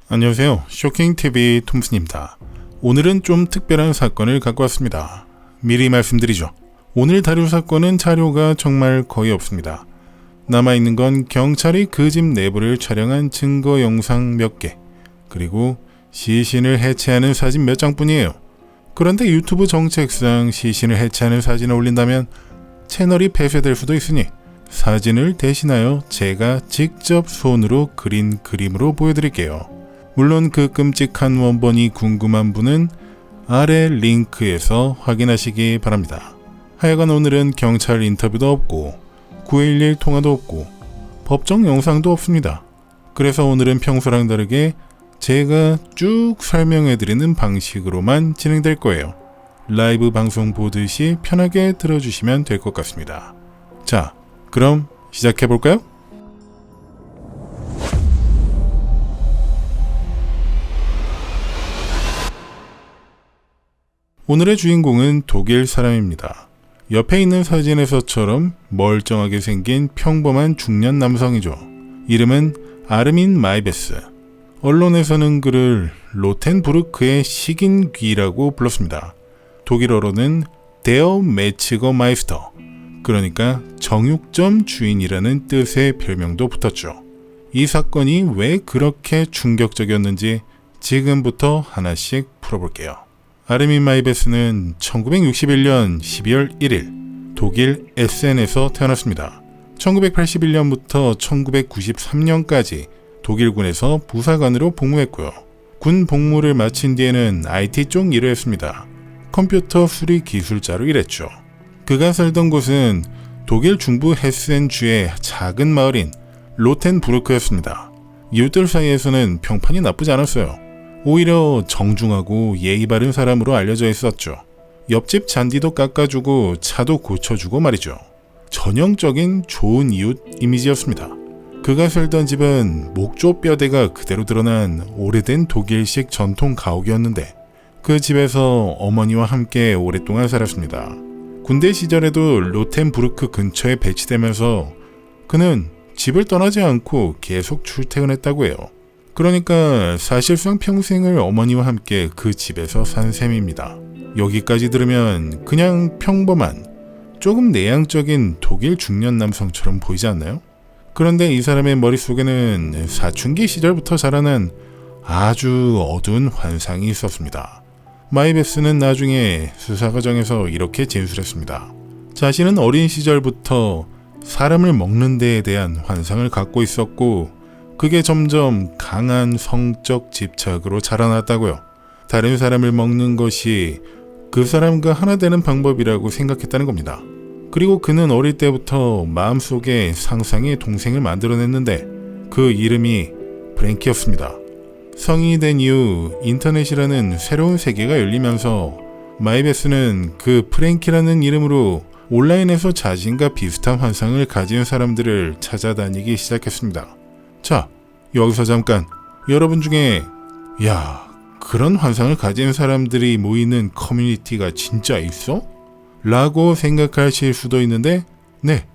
안녕하세요. 쇼킹TV 톰슨입니다. 오늘은 좀 특별한 사건을 갖고 왔습니다. 미리 말씀드리죠. 오늘 다룰 사건은 자료가 정말 거의 없습니다. 남아있는 건 경찰이 그 집 내부를 촬영한 증거 영상 몇 개, 그리고 시신을 해체하는 사진 몇 장뿐이에요. 그런데 유튜브 정책상 시신을 해체하는 사진을 올린다면 채널이 폐쇄될 수도 있으니 사진을 대신하여 제가 직접 손으로 그린 그림으로 보여드릴게요. 물론 그 끔찍한 원본이 궁금한 분은 아래 링크에서 확인하시기 바랍니다. 하여간 오늘은 경찰 인터뷰도 없고 911 통화도 없고 법정 영상도 없습니다. 그래서 오늘은 평소랑 다르게 제가 쭉 설명해드리는 방식으로만 진행될 거예요. 라이브 방송 보듯이 편하게 들어주시면 될 것 같습니다. 자, 그럼 시작해볼까요? 오늘의 주인공은 독일 사람입니다. 옆에 있는 사진에서처럼 멀쩡하게 생긴 평범한 중년 남성이죠. 이름은 아르민 마이베스. 언론에서는 그를 로텐부르크의 식인귀라고 불렀습니다. 독일어로는 데어 메츠거 마이스터, 그러니까 정육점 주인이라는 뜻의 별명도 붙었죠. 이 사건이 왜 그렇게 충격적이었는지 지금부터 하나씩 풀어볼게요. 아르민 마이베스는 1961년 12월 1일 독일 에센에서 태어났습니다. 1981년부터 1993년까지 독일군에서 부사관으로 복무했고요. 군 복무를 마친 뒤에는 IT 쪽 일을 했습니다. 컴퓨터 수리 기술자로 일했죠. 그가 살던 곳은 독일 중부 헤센주의 작은 마을인 로텐부르크였습니다. 이웃들 사이에서는 평판이 나쁘지 않았어요. 오히려 정중하고 예의 바른 사람으로 알려져 있었죠. 옆집 잔디도 깎아주고 차도 고쳐주고 말이죠. 전형적인 좋은 이웃 이미지였습니다. 그가 살던 집은 목조 뼈대가 그대로 드러난 오래된 독일식 전통 가옥이었는데 그 집에서 어머니와 함께 오랫동안 살았습니다. 군대 시절에도 로텐부르크 근처에 배치되면서 그는 집을 떠나지 않고 계속 출퇴근했다고 해요. 그러니까 사실상 평생을 어머니와 함께 그 집에서 산 셈입니다. 여기까지 들으면 그냥 평범한, 조금 내향적인 독일 중년 남성처럼 보이지 않나요? 그런데 이 사람의 머릿속에는 사춘기 시절부터 자라난 아주 어두운 환상이 있었습니다. 마이베스는 나중에 수사 과정에서 이렇게 진술했습니다. 자신은 어린 시절부터 사람을 먹는 데에 대한 환상을 갖고 있었고 그게 점점 강한 성적 집착으로 자라났다고요. 다른 사람을 먹는 것이 그 사람과 하나 되는 방법이라고 생각했다는 겁니다. 그리고 그는 어릴 때부터 마음속에 상상의 동생을 만들어냈는데 그 이름이 프랭키였습니다. 성인이 된 이후 인터넷이라는 새로운 세계가 열리면서 마이베스는 그 프랭키라는 이름으로 온라인에서 자신과 비슷한 환상을 가진 사람들을 찾아다니기 시작했습니다. 자, 여기서 잠깐 여러분 중에 야, 그런 환상을 가진 사람들이 모이는 커뮤니티가 진짜 있어? 라고 생각하실 수도 있는데 네,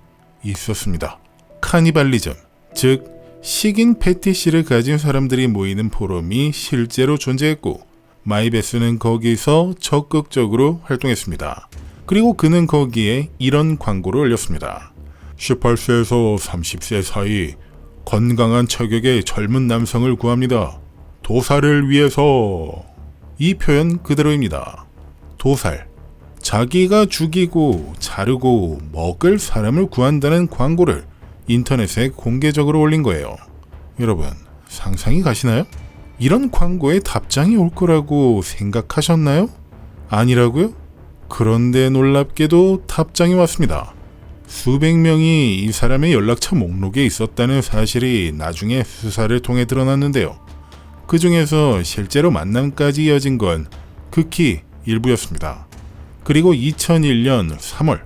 있었습니다. 카니발리즘, 즉 식인 패티시를 가진 사람들이 모이는 포럼이 실제로 존재했고 마이베스는 거기서 적극적으로 활동했습니다. 그리고 그는 거기에 이런 광고를 올렸습니다. 18세에서 30세 사이 건강한 체격의 젊은 남성을 구합니다. 도살을 위해서. 이 표현 그대로입니다. 도살. 자기가 죽이고 자르고 먹을 사람을 구한다는 광고를 인터넷에 공개적으로 올린 거예요. 여러분, 상상이 가시나요? 이런 광고에 답장이 올 거라고 생각하셨나요? 아니라고요? 그런데 놀랍게도 답장이 왔습니다. 수백 명이 이 사람의 연락처 목록에 있었다는 사실이 나중에 수사를 통해 드러났는데요. 그 중에서 실제로 만남까지 이어진 건 극히 일부였습니다. 그리고 2001년 3월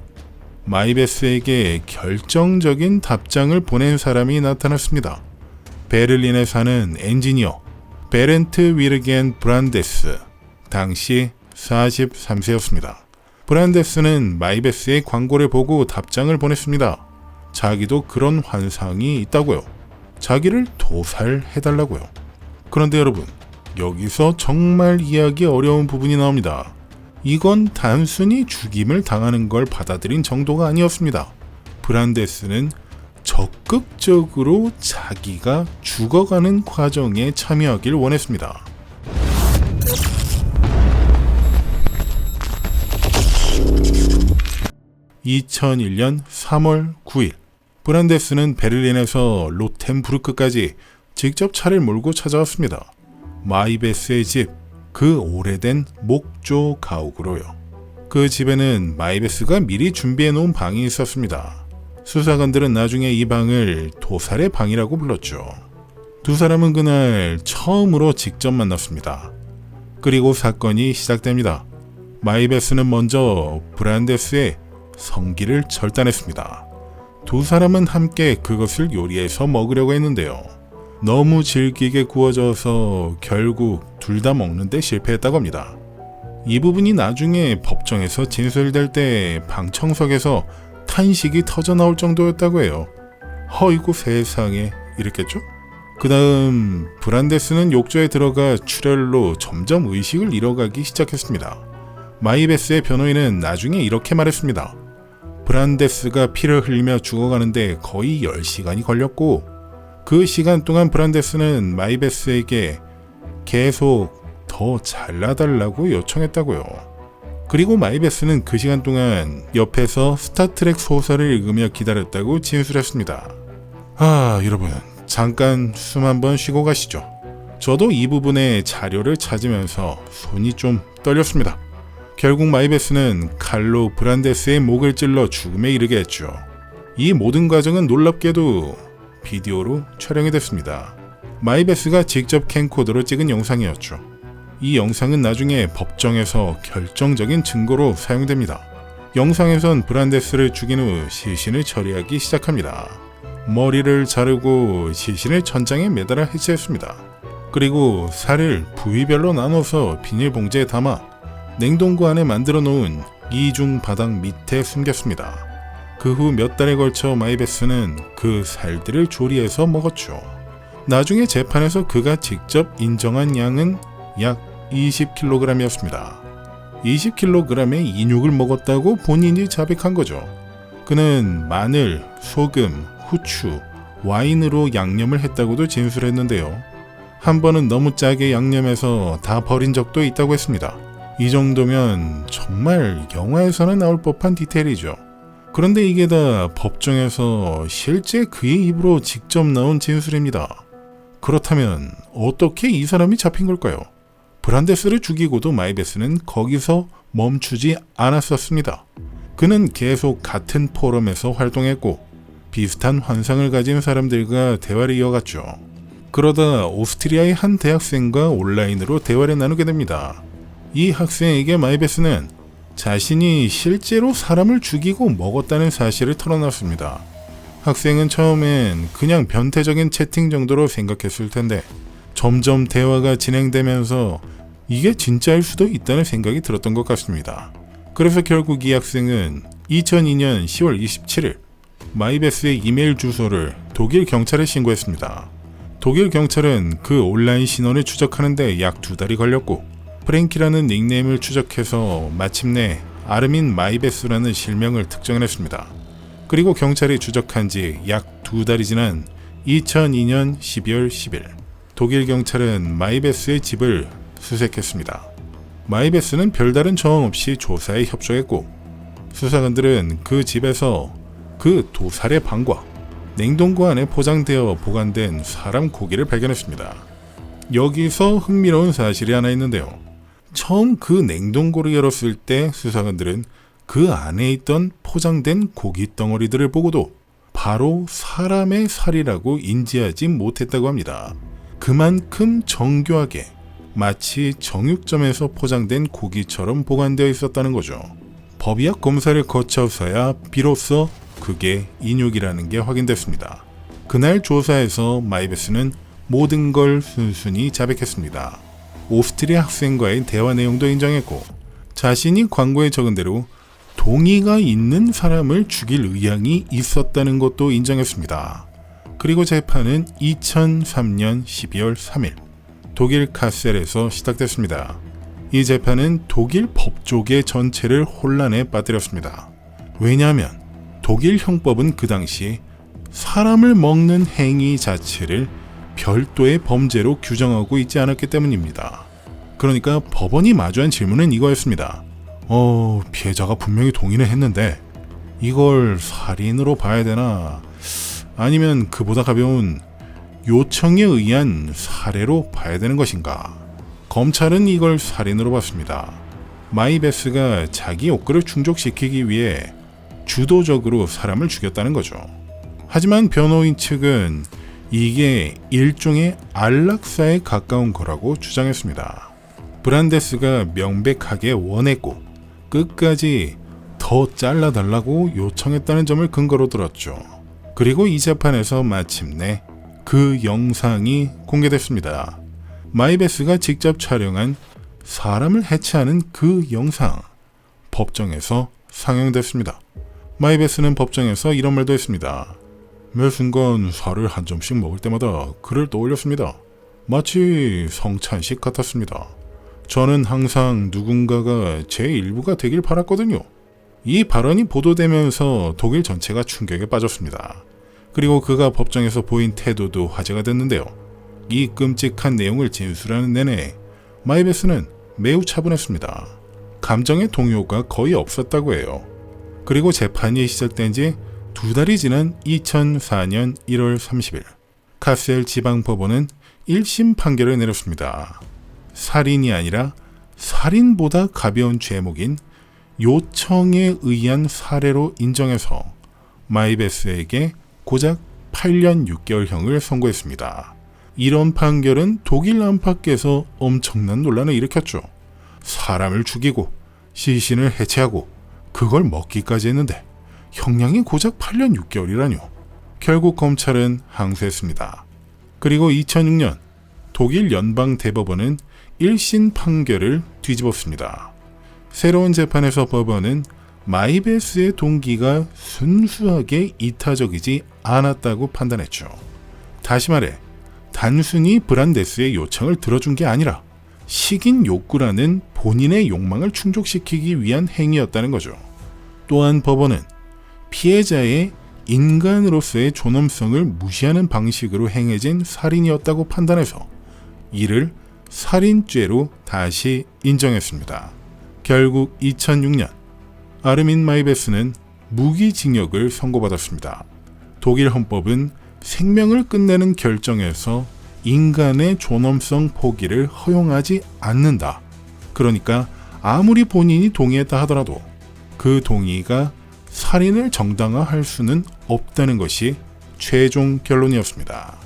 마이베스에게 결정적인 답장을 보낸 사람이 나타났습니다. 베를린에 사는 엔지니어 베렌트 위르겐 브란데스, 당시 43세였습니다. 브란데스는 마이베스의 광고를 보고 답장을 보냈습니다. 자기도 그런 환상이 있다고요. 자기를 도살해달라고요. 그런데 여러분, 여기서 정말 이해하기 어려운 부분이 나옵니다. 이건 단순히 죽임을 당하는 걸 받아들인 정도가 아니었습니다. 브란데스는 적극적으로 자기가 죽어가는 과정에 참여하길 원했습니다. (2001년 3월 9일) 브란데스는 베를린에서 로텐부르크까지 직접 차를 몰고 찾아왔습니다. 마이베스의 집, 그 오래된 목조 가옥으로요. 그 집에는 마이베스가 미리 준비해 놓은 방이 있었습니다. 수사관들은 나중에 이 방을 도살의 방이라고 불렀죠. 두 사람은 그날 처음으로 직접 만났습니다. 그리고 사건이 시작됩니다. 마이베스는 먼저 브란데스의 성기를 절단했습니다. 두 사람은 함께 그것을 요리해서 먹으려고 했는데요. 너무 질기게 구워져서 결국 둘 다 먹는데 실패했다고 합니다. 이 부분이 나중에 법정에서 진술될 때 방청석에서 탄식이 터져나올 정도였다고 해요. 허이고 세상에, 이랬겠죠? 그 다음 브란데스는 욕조에 들어가 출혈로 점점 의식을 잃어가기 시작했습니다. 마이베스의 변호인은 나중에 이렇게 말했습니다. 브란데스가 피를 흘리며 죽어가는데 거의 10시간이 걸렸고, 그 시간 동안 브란데스는 마이베스에게 계속 더 잘라달라고 요청했다고요. 그리고 마이베스는 그 시간 동안 옆에서 스타트렉 소설을 읽으며 기다렸다고 진술했습니다. 여러분, 잠깐 숨 한번 쉬고 가시죠. 저도 이 부분의 자료를 찾으면서 손이 좀 떨렸습니다. 결국 마이베스는 칼로 브란데스의 목을 찔러 죽음에 이르게 했죠. 이 모든 과정은 놀랍게도 비디오로 촬영이 됐습니다. 마이베스가 직접 캠코더로 찍은 영상이었죠. 이 영상은 나중에 법정에서 결정적인 증거로 사용됩니다. 영상에선 브란데스를 죽인 후 시신을 처리하기 시작합니다. 머리를 자르고 시신을 천장에 매달아 해체했습니다. 그리고 살을 부위별로 나눠서 비닐봉지에 담아 냉동고 안에 만들어 놓은 이중 바닥 밑에 숨겼습니다. 그 후 몇 달에 걸쳐 마이베스는 그 살들을 조리해서 먹었죠. 나중에 재판에서 그가 직접 인정한 양은 약 20kg이었습니다. 20kg의 인육을 먹었다고 본인이 자백한 거죠. 그는 마늘, 소금, 후추, 와인으로 양념을 했다고도 진술했는데요. 한 번은 너무 짜게 양념해서 다 버린 적도 있다고 했습니다. 이 정도면 정말 영화에서는 나올 법한 디테일이죠. 그런데 이게 다 법정에서 실제 그의 입으로 직접 나온 진술입니다. 그렇다면 어떻게 이 사람이 잡힌 걸까요? 브란데스를 죽이고도 마이베스는 거기서 멈추지 않았었습니다. 그는 계속 같은 포럼에서 활동했고 비슷한 환상을 가진 사람들과 대화를 이어갔죠. 그러다 오스트리아의 한 대학생과 온라인으로 대화를 나누게 됩니다. 이 학생에게 마이베스는 자신이 실제로 사람을 죽이고 먹었다는 사실을 털어놨습니다. 학생은 처음엔 그냥 변태적인 채팅 정도로 생각했을 텐데 점점 대화가 진행되면서 이게 진짜일 수도 있다는 생각이 들었던 것 같습니다. 그래서 결국 이 학생은 2002년 10월 27일 마이베스의 이메일 주소를 독일 경찰에 신고했습니다. 독일 경찰은 그 온라인 신원을 추적하는데 약 2달이 걸렸고 프랭키라는 닉네임을 추적해서 마침내 아르민 마이베스라는 실명을 특정했습니다. 그리고 경찰이 추적한 지 약 2달이 지난 2002년 12월 10일 독일 경찰은 마이베스의 집을 수색했습니다. 마이베스는 별다른 저항 없이 조사에 협조했고 수사관들은 그 집에서 그 도살의 방과 냉동고 안에 포장되어 보관된 사람 고기를 발견했습니다. 여기서 흥미로운 사실이 하나 있는데요. 처음 그 냉동고를 열었을 때 수사관들은 그 안에 있던 포장된 고기 덩어리들을 보고도 바로 사람의 살이라고 인지하지 못했다고 합니다. 그만큼 정교하게 마치 정육점에서 포장된 고기처럼 보관되어 있었다는 거죠. 법의학 검사를 거쳐서야 비로소 그게 인육이라는 게 확인됐습니다. 그날 조사에서 마이베스는 모든 걸 순순히 자백했습니다. 오스트리아 학생과의 대화 내용도 인정했고 자신이 광고에 적은 대로 동의가 있는 사람을 죽일 의향이 있었다는 것도 인정했습니다. 그리고 재판은 2003년 12월 3일 독일 카셀에서 시작됐습니다. 이 재판은 독일 법조계 전체를 혼란에 빠뜨렸습니다. 왜냐하면 독일 형법은 그 당시 사람을 먹는 행위 자체를 별도의 범죄로 규정하고 있지 않았기 때문입니다. 그러니까 법원이 마주한 질문은 이거였습니다. 피해자가 분명히 동의는 했는데 이걸 살인으로 봐야 되나? 아니면 그보다 가벼운 요청에 의한 살해로 봐야 되는 것인가? 검찰은 이걸 살인으로 봤습니다. 마이베스가 자기 욕구를 충족시키기 위해 주도적으로 사람을 죽였다는 거죠. 하지만 변호인 측은 이게 일종의 안락사에 가까운 거라고 주장했습니다. 브란데스가 명백하게 원했고 끝까지 더 잘라달라고 요청했다는 점을 근거로 들었죠. 그리고 이 재판에서 마침내 그 영상이 공개됐습니다. 마이베스가 직접 촬영한 사람을 해체하는 그 영상, 법정에서 상영됐습니다. 마이베스는 법정에서 이런 말도 했습니다. 매 순간 살을 한 점씩 먹을 때마다 그를 떠올렸습니다. 마치 성찬식 같았습니다. 저는 항상 누군가가 제 일부가 되길 바랐거든요. 이 발언이 보도되면서 독일 전체가 충격에 빠졌습니다. 그리고 그가 법정에서 보인 태도도 화제가 됐는데요. 이 끔찍한 내용을 진술하는 내내 마이베스는 매우 차분했습니다. 감정의 동요가 거의 없었다고 해요. 그리고 재판이 시작된 지 2달이 지난 2004년 1월 30일 카셀 지방법원은 1심 판결을 내렸습니다. 살인이 아니라 살인보다 가벼운 죄목인 요청에 의한 살해로 인정해서 마이베스에게 고작 8년 6개월형을 선고했습니다. 이런 판결은 독일 안팎에서 엄청난 논란을 일으켰죠. 사람을 죽이고 시신을 해체하고 그걸 먹기까지 했는데 형량이 고작 8년 6개월이라뇨. 결국 검찰은 항소했습니다. 그리고 2006년 독일 연방대법원은 1심 판결을 뒤집었습니다. 새로운 재판에서 법원은 마이베스의 동기가 순수하게 이타적이지 않았다고 판단했죠. 다시 말해 단순히 브란데스의 요청을 들어준 게 아니라 식인 욕구라는 본인의 욕망을 충족시키기 위한 행위였다는 거죠. 또한 법원은 피해자의 인간으로서의 존엄성을 무시하는 방식으로 행해진 살인이었다고 판단해서 이를 살인죄로 다시 인정했습니다. 결국 2006년 아르민 마이베스는 무기징역을 선고받았습니다. 독일 헌법은 생명을 끝내는 결정에서 인간의 존엄성 포기를 허용하지 않는다. 그러니까 아무리 본인이 동의했다 하더라도 그 동의가 살인을 정당화할 수는 없다는 것이 최종 결론이었습니다.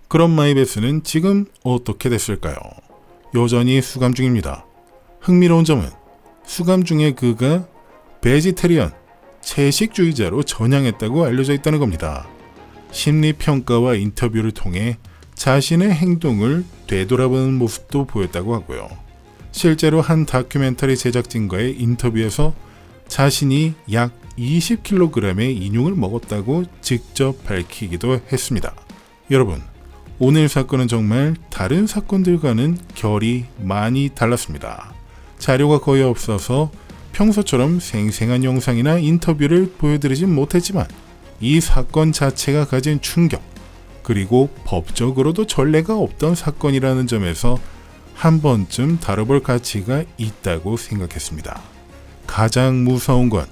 그럼 마이베스는 지금 어떻게 됐을까요? 여전히 수감 중입니다. 흥미로운 점은 수감 중에 그가 베지테리언, 채식주의자로 전향했다고 알려져 있다는 겁니다. 심리평가와 인터뷰를 통해 자신의 행동을 되돌아보는 모습도 보였다고 하고요. 실제로 한 다큐멘터리 제작진과의 인터뷰에서 자신이 약 20kg의 인육을 먹었다고 직접 밝히기도 했습니다. 여러분, 오늘 사건은 정말 다른 사건들과는 결이 많이 달랐습니다. 자료가 거의 없어서 평소처럼 생생한 영상이나 인터뷰를 보여드리진 못했지만 이 사건 자체가 가진 충격, 그리고 법적으로도 전례가 없던 사건이라는 점에서 한 번쯤 다뤄볼 가치가 있다고 생각했습니다. 가장 무서운 건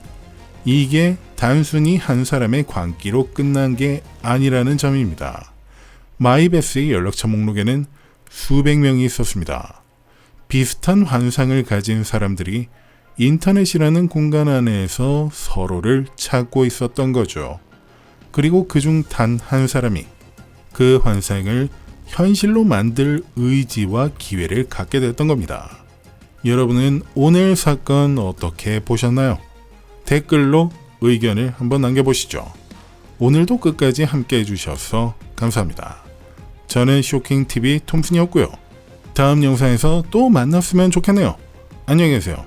이게 단순히 한 사람의 광기로 끝난 게 아니라는 점입니다. 마이베스의 연락처 목록에는 수백 명이 있었습니다. 비슷한 환상을 가진 사람들이 인터넷이라는 공간 안에서 서로를 찾고 있었던 거죠. 그리고 그중 단 한 사람이 그 환상을 현실로 만들 의지와 기회를 갖게 됐던 겁니다. 여러분은 오늘 사건 어떻게 보셨나요? 댓글로 의견을 한번 남겨보시죠. 오늘도 끝까지 함께 해주셔서 감사합니다. 저는 쇼킹TV 톰슨이었고요. 다음 영상에서 또 만났으면 좋겠네요. 안녕히 계세요.